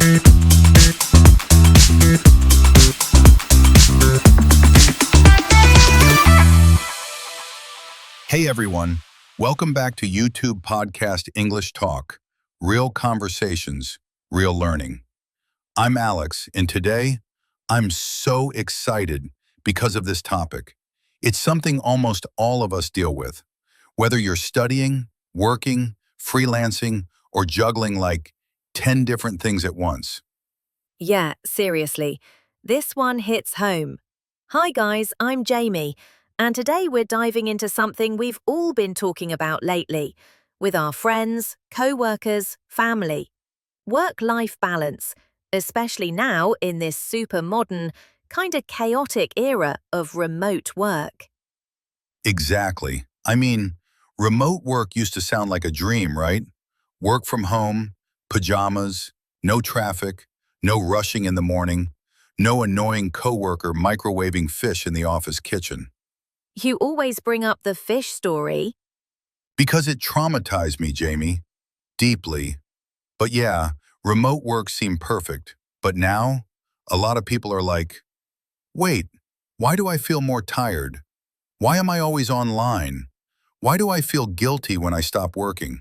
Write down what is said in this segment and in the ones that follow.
Hey everyone, welcome back to YouTube Podcast English Talk, Real Conversations, Real Learning. I'm Alex, and today I'm so excited because of this topic. It's something almost all of us deal with, whether you're studying, working, freelancing, or juggling like 10 different things at once. Yeah, seriously. This one hits home. Hi guys, I'm Jamie, and today we're diving into something we've all been talking about lately, with our friends, co-workers, family. Work-life balance, especially now in this super modern, kinda chaotic era of remote work. Exactly. I mean, remote work used to sound like a dream, right? Work from home, pajamas, no traffic, no rushing in the morning, no annoying coworker microwaving fish in the office kitchen. You always bring up the fish story. Because it traumatized me, Jamie, deeply. But yeah, remote work seemed perfect. But now, a lot of people are like, wait, why do I feel more tired? Why am I always online? Why do I feel guilty when I stop working?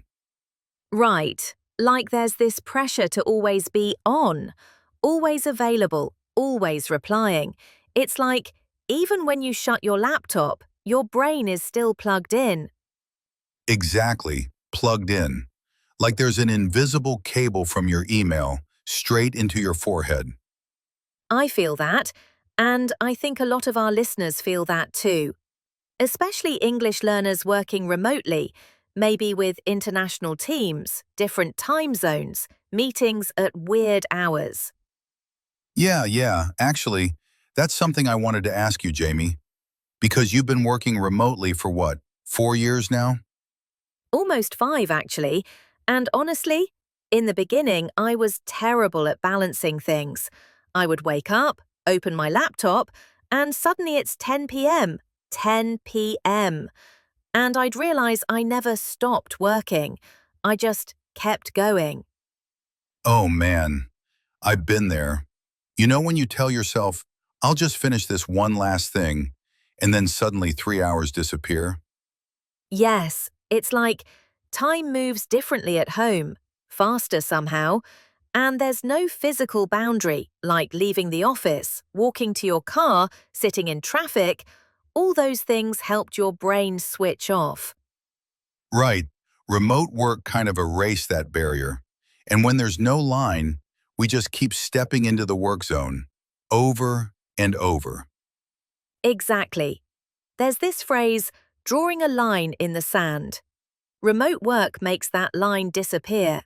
Right, like there's this pressure to always be on, always available, always replying. It's like, even when you shut your laptop, your brain is still plugged in. Exactly, plugged in. Like there's an invisible cable from your email straight into your forehead. I feel that, and I think a lot of our listeners feel that too. Especially English learners working remotely, maybe with international teams, different time zones, meetings at weird hours. Yeah, actually, that's something I wanted to ask you, Jamie, because you've been working remotely for what, 4 years now? Almost 5, actually. And honestly, in the beginning, I was terrible at balancing things. I would wake up, open my laptop, and suddenly it's 10 p.m. 10 p.m. And I'd realize I never stopped working. I just kept going. Oh man, I've been there. You know when you tell yourself, I'll just finish this one last thing, and then suddenly 3 hours disappear? Yes, it's like time moves differently at home, faster somehow, and there's no physical boundary, like leaving the office, walking to your car, sitting in traffic. All those things helped your brain switch off. Right, remote work kind of erased that barrier. And when there's no line, we just keep stepping into the work zone, over and over. Exactly. There's this phrase, drawing a line in the sand. Remote work makes that line disappear.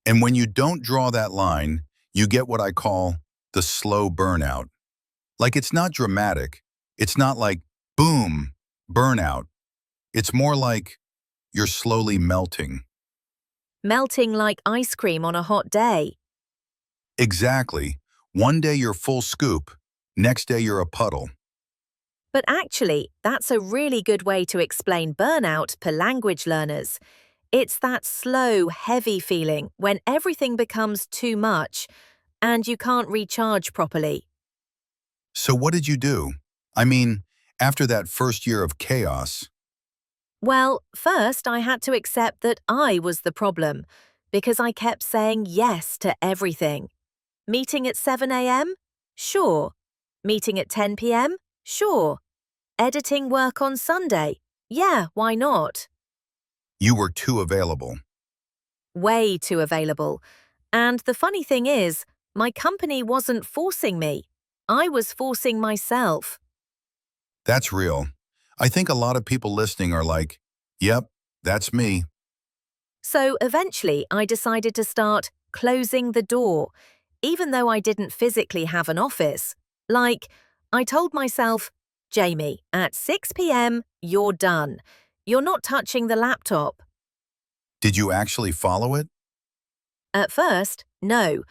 And when you don't draw that line, you get what I call the slow burnout. Like it's not dramatic. It's not like, boom, burnout. It's more like you're slowly melting. Melting like ice cream on a hot day. Exactly. One day you're full scoop, next day you're a puddle. But actually, that's a really good way to explain burnout for language learners. It's that slow, heavy feeling when everything becomes too much and you can't recharge properly. So what did you do? I mean, after that first year of chaos, Well, first I had to accept that I was the problem because I kept saying yes to everything. Meeting at 7 a.m.? Sure. Meeting at 10 p.m.? Sure. Editing work on Sunday? Yeah, why not? you were too available. Way too available. And the funny thing is, my company wasn't forcing me. I was forcing myself. That's real. I think a lot of people listening are like, yep, that's me. So eventually, I decided to start closing the door, even though I didn't physically have an office. Like, I told myself, Jamie, at 6 p.m., you're done. You're not touching the laptop. Did you actually follow it? At first, no.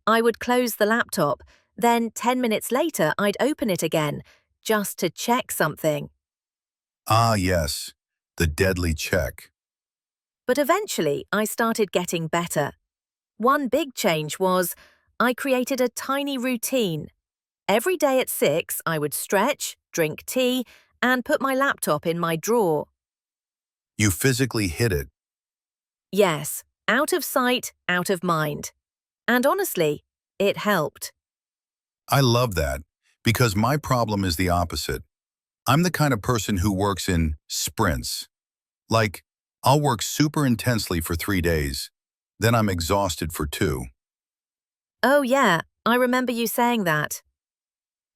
I would close the laptop, then 10 minutes later I'd open it again, just to check something. Ah, yes, the deadly check. But eventually I started getting better. One big change was I created a tiny routine. Every day at 6, I would stretch, drink tea, and put my laptop in my drawer. You physically hit it. Yes, out of sight, out of mind. And honestly, it helped. I love that because my problem is the opposite. I'm the kind of person who works in sprints. Like, I'll work super intensely for 3 days, then I'm exhausted for 2. Oh, yeah, I remember you saying that.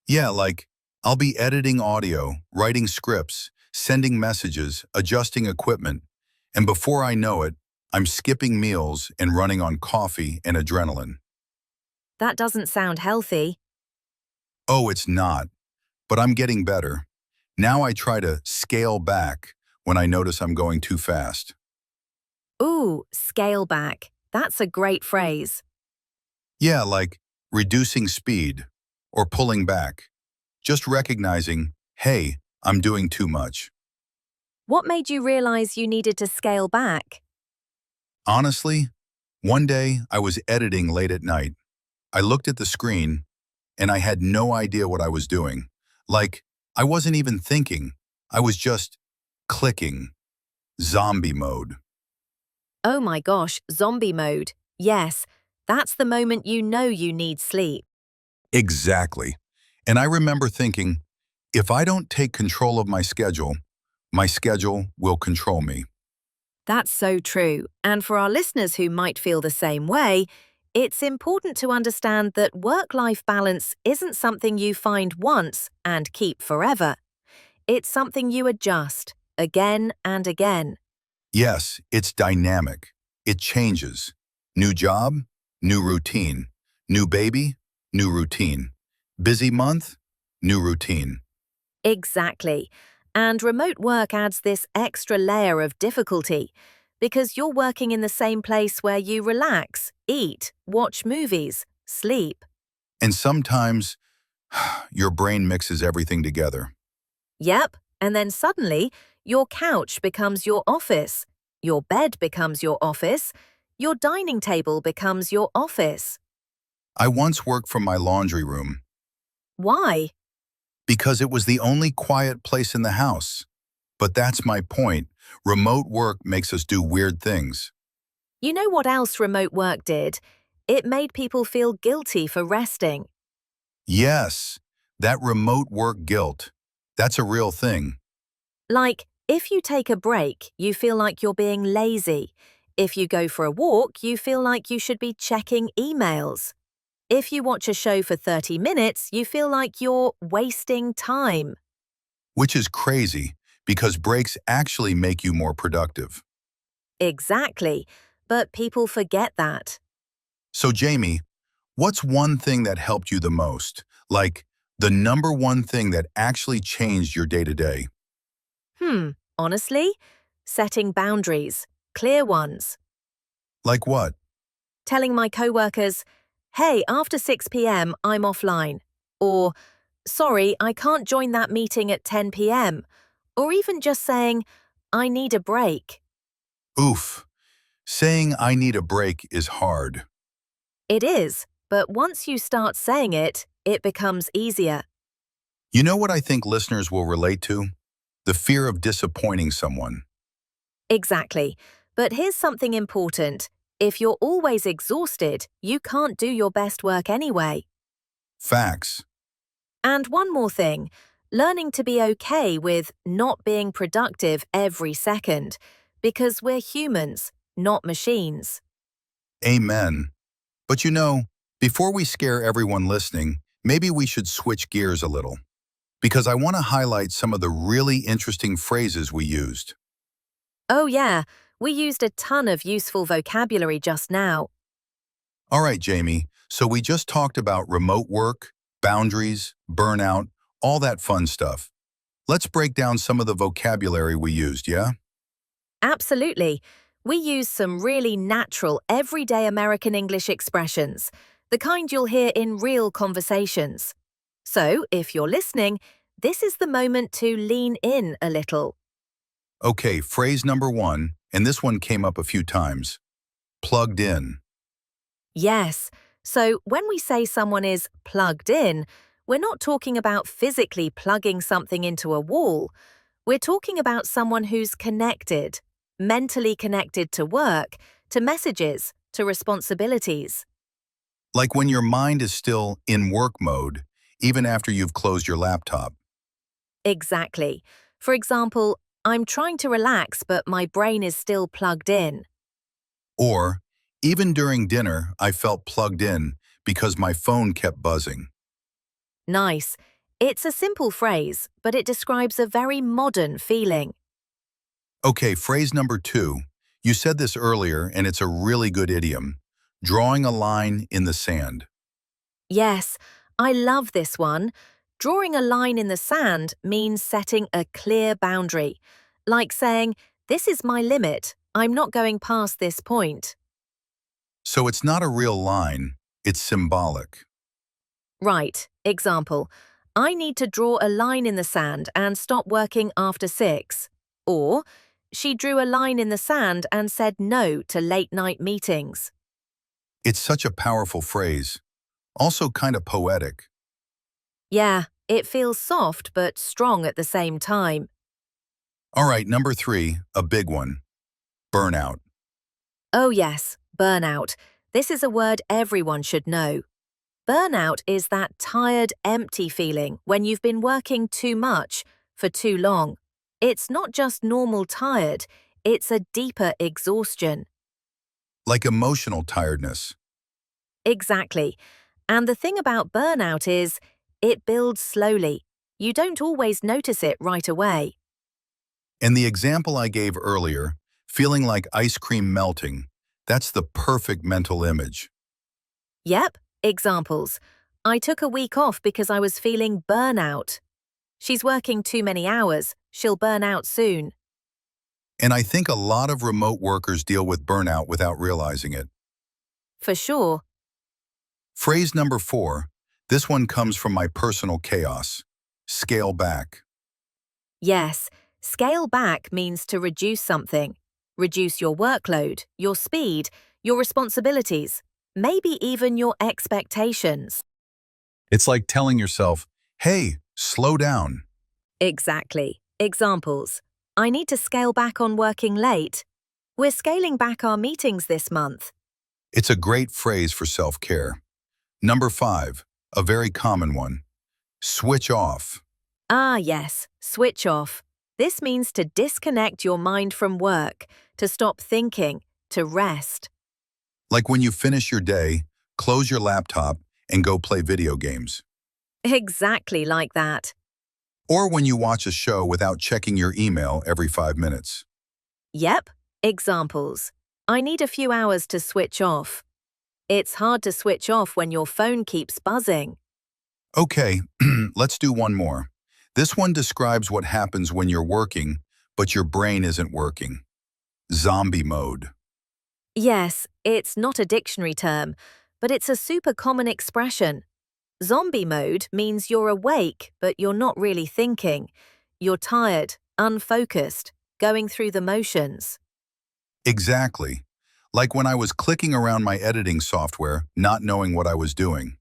Yeah, like, I'll be editing audio, writing scripts, sending messages, adjusting equipment, and before I know it, I'm skipping meals and running on coffee and adrenaline. That doesn't sound healthy. Oh, it's not, but I'm getting better. Now I try to scale back when I notice I'm going too fast. Ooh, scale back. That's a great phrase. Yeah, like reducing speed or pulling back. Just recognizing, hey, I'm doing too much. What made you realize you needed to scale back? Honestly, one day I was editing late at night. I looked at the screen and I had no idea what I was doing. Like, I wasn't even thinking. I was just clicking. Zombie mode. Oh my gosh, zombie mode. Yes, that's the moment you know you need sleep. Exactly. And I remember thinking, if I don't take control of my schedule will control me. That's so true. And for our listeners who might feel the same way, it's important to understand that work-life balance isn't something you find once and keep forever. It's something you adjust again and again. Yes, it's dynamic. It changes. New job, new routine. New baby, new routine. Busy month, new routine. Exactly. And remote work adds this extra layer of difficulty because you're working in the same place where you relax, eat, watch movies, sleep. And sometimes your brain mixes everything together. Yep, and then suddenly your couch becomes your office, your bed becomes your office, your dining table becomes your office. I once worked from my laundry room Why? because it was the only quiet place in the house. But that's my point. Remote work makes us do weird things. You know what else remote work did? It made people feel guilty for resting. Yes, that remote work guilt. That's a real thing. Like, if you take a break, you feel like you're being lazy. If you go for a walk, you feel like you should be checking emails. If you watch a show for 30 minutes, you feel like you're wasting time. Which is crazy because breaks actually make you more productive. Exactly. But people forget that. So Jamie, what's one thing that helped you the most? Like the number one thing that actually changed your day-to-day? Honestly, setting boundaries, clear ones. Like what? Telling my coworkers, hey, after 6 p.m., I'm offline. Or, sorry, I can't join that meeting at 10 p.m. Or even just saying, I need a break. Oof. Saying I need a break is hard. It is, but once you start saying it, it becomes easier. You know what I think listeners will relate to? The fear of disappointing someone. Exactly. But here's something important. If you're always exhausted, you can't do your best work anyway. Facts. And one more thing, learning to be okay with not being productive every second, because we're humans, not machines. Amen. But you know, before we scare everyone listening, maybe we should switch gears a little. Because I want to highlight some of the really interesting phrases we used. Oh yeah, we used a ton of useful vocabulary just now. All right, Jamie, so we just talked about remote work, boundaries, burnout, all that fun stuff. Let's break down some of the vocabulary we used, yeah? Absolutely. We use some really natural, everyday American English expressions, the kind you'll hear in real conversations. So, if you're listening, this is the moment to lean in a little. Okay, phrase number one, and this one came up a few times. Plugged in. Yes. So when we say someone is plugged in, we're not talking about physically plugging something into a wall. We're talking about someone who's connected, mentally connected to work, to messages, to responsibilities. Like when your mind is still in work mode, even after you've closed your laptop. Exactly. For example, I'm trying to relax, but my brain is still plugged in. Or, even during dinner, I felt plugged in because my phone kept buzzing. Nice. It's a simple phrase, but it describes a very modern feeling. Okay, phrase number 2. You said this earlier, and it's a really good idiom. Drawing a line in the sand. Yes, I love this one. Drawing a line in the sand means setting a clear boundary, like saying, "This is my limit. I'm not going past this point." So it's not a real line, it's symbolic. Right. Example, I need to draw a line in the sand and stop working after 6. Or, she drew a line in the sand and said no to late night meetings. It's such a powerful phrase, also kind of poetic. Yeah, it feels soft but strong at the same time. All right, number 3, a big one. Burnout. Oh yes, burnout. This is a word everyone should know. Burnout is that tired, empty feeling when you've been working too much for too long. It's not just normal tired, it's a deeper exhaustion. Like emotional tiredness. Exactly. And the thing about burnout is, it builds slowly. You don't always notice it right away. And the example I gave earlier, feeling like ice cream melting, that's the perfect mental image. Yep, examples. I took a week off because I was feeling burnout. She's working too many hours. She'll burn out soon. And I think a lot of remote workers deal with burnout without realizing it. For sure. Phrase number 4, this one comes from my personal chaos. Scale back. Yes, scale back means to reduce something. Reduce your workload, your speed, your responsibilities, maybe even your expectations. It's like telling yourself, hey, slow down. Exactly. Examples. I need to scale back on working late. We're scaling back our meetings this month. It's a great phrase for self-care. Number 5, a very common one. Switch off. Ah, yes, switch off. This means to disconnect your mind from work, to stop thinking, to rest. Like when you finish your day, close your laptop, and go play video games. Exactly like that. Or when you watch a show without checking your email every 5 minutes. Yep, examples. I need a few hours to switch off. It's hard to switch off when your phone keeps buzzing. Okay, let's do one more. This one describes what happens when you're working, but your brain isn't working. Zombie mode. Yes, it's not a dictionary term, but it's a super common expression. Zombie mode means you're awake, but you're not really thinking. You're tired, unfocused, going through the motions. Exactly. Like when I was clicking around my editing software, not knowing what I was doing.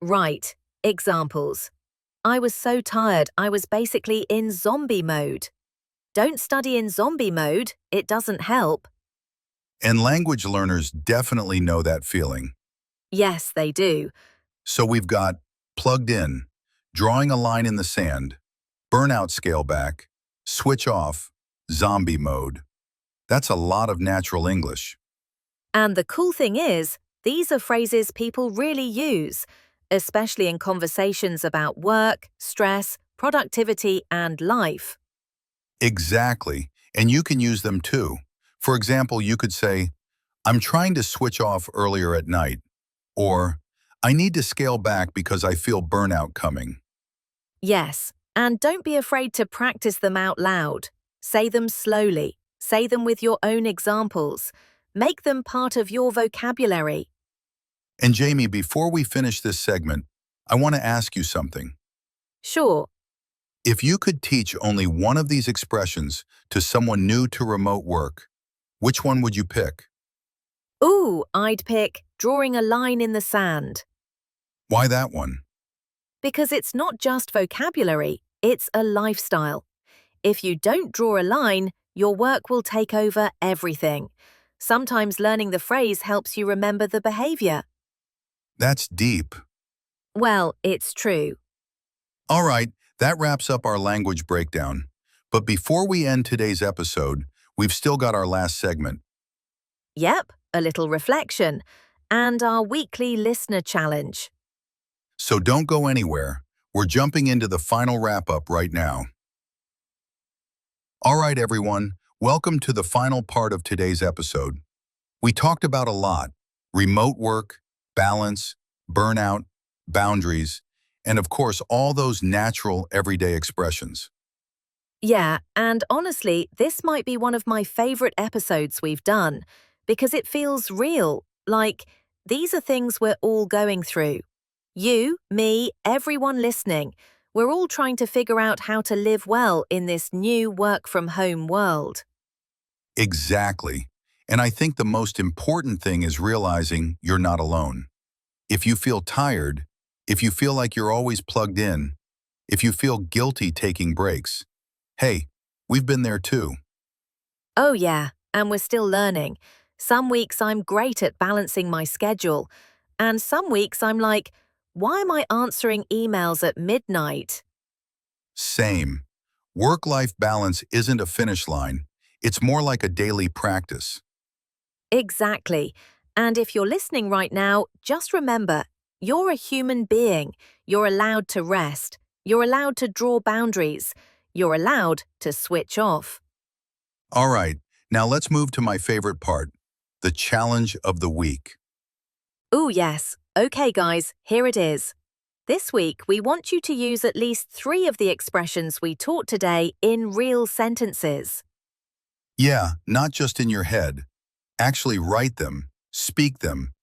Right. Examples. I was so tired, I was basically in zombie mode. Don't study in zombie mode, it doesn't help. And language learners definitely know that feeling. Yes, they do. So we've got plugged in, drawing a line in the sand, burnout scale back, switch off, zombie mode. That's a lot of natural English. And the cool thing is, these are phrases people really use, especially in conversations about work, stress, productivity, and life. Exactly. And you can use them too. For example, you could say, I'm trying to switch off earlier at night. Or, I need to scale back because I feel burnout coming. Yes, and don't be afraid to practice them out loud. Say them slowly. Say them with your own examples. Make them part of your vocabulary. And Jamie, before we finish this segment, I want to ask you something. Sure. If you could teach only one of these expressions to someone new to remote work, which one would you pick? Ooh, I'd pick drawing a line in the sand. Why that one? Because it's not just vocabulary, it's a lifestyle. If you don't draw a line, your work will take over everything. Sometimes learning the phrase helps you remember the behavior. That's deep. Well, it's true. All right, that wraps up our language breakdown. But before we end today's episode, we've still got our last segment. Yep, a little reflection. And our weekly listener challenge. So don't go anywhere. We're jumping into the final wrap-up right now. All right, everyone, welcome to the final part of today's episode. We talked about a lot: remote work, balance, burnout, boundaries, and of course, all those natural everyday expressions. Yeah, and honestly, this might be one of my favorite episodes we've done because it feels real, like these are things we're all going through. You, me, everyone listening, we're all trying to figure out how to live well in this new work-from-home world. Exactly. And I think the most important thing is realizing you're not alone. If you feel tired, if you feel like you're always plugged in, if you feel guilty taking breaks, hey, we've been there too. Oh yeah, and we're still learning. Some weeks I'm great at balancing my schedule, and some weeks I'm like, why am I answering emails at midnight? Same. Work-life balance isn't a finish line. It's more like a daily practice. Exactly. And if you're listening right now, just remember, you're a human being. You're allowed to rest. You're allowed to draw boundaries. You're allowed to switch off. All right, now let's move to my favorite part, the challenge of the week. Ooh, yes. Okay, guys, here it is. This week, we want you to use at least 3 of the expressions we taught today in real sentences. Yeah, not just in your head. Actually write them, speak them,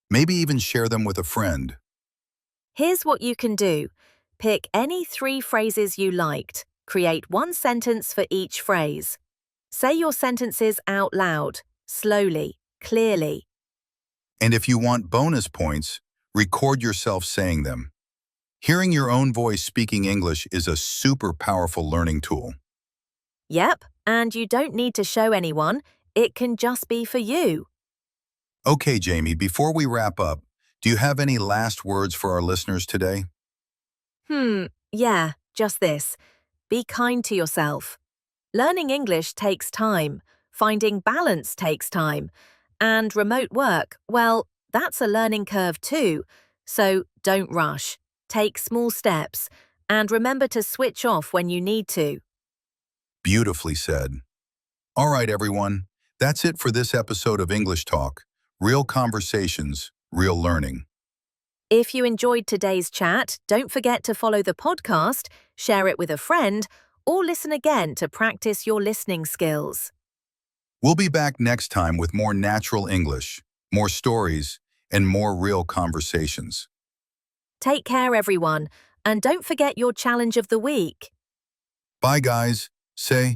maybe even share them with a friend. Here's what you can do. Pick any 3 phrases you liked. Create 1 sentence for each phrase. Say your sentences out loud, slowly, clearly. And if you want bonus points, record yourself saying them. Hearing your own voice speaking English is a super powerful learning tool. Yep, and you don't need to show anyone. It can just be for you. Okay, Jamie, before we wrap up, do you have any last words for our listeners today? Yeah, just this. Be kind to yourself. Learning English takes time. Finding balance takes time. And remote work, well, that's a learning curve too. So don't rush. Take small steps. And remember to switch off when you need to. Beautifully said. All right, everyone. That's it for this episode of English Talk. Real conversations, real learning. If you enjoyed today's chat, don't forget to follow the podcast, share it with a friend, or listen again to practice your listening skills. We'll be back next time with more natural English, more stories, and more real conversations. Take care, everyone, and don't forget your challenge of the week. Bye, guys. Say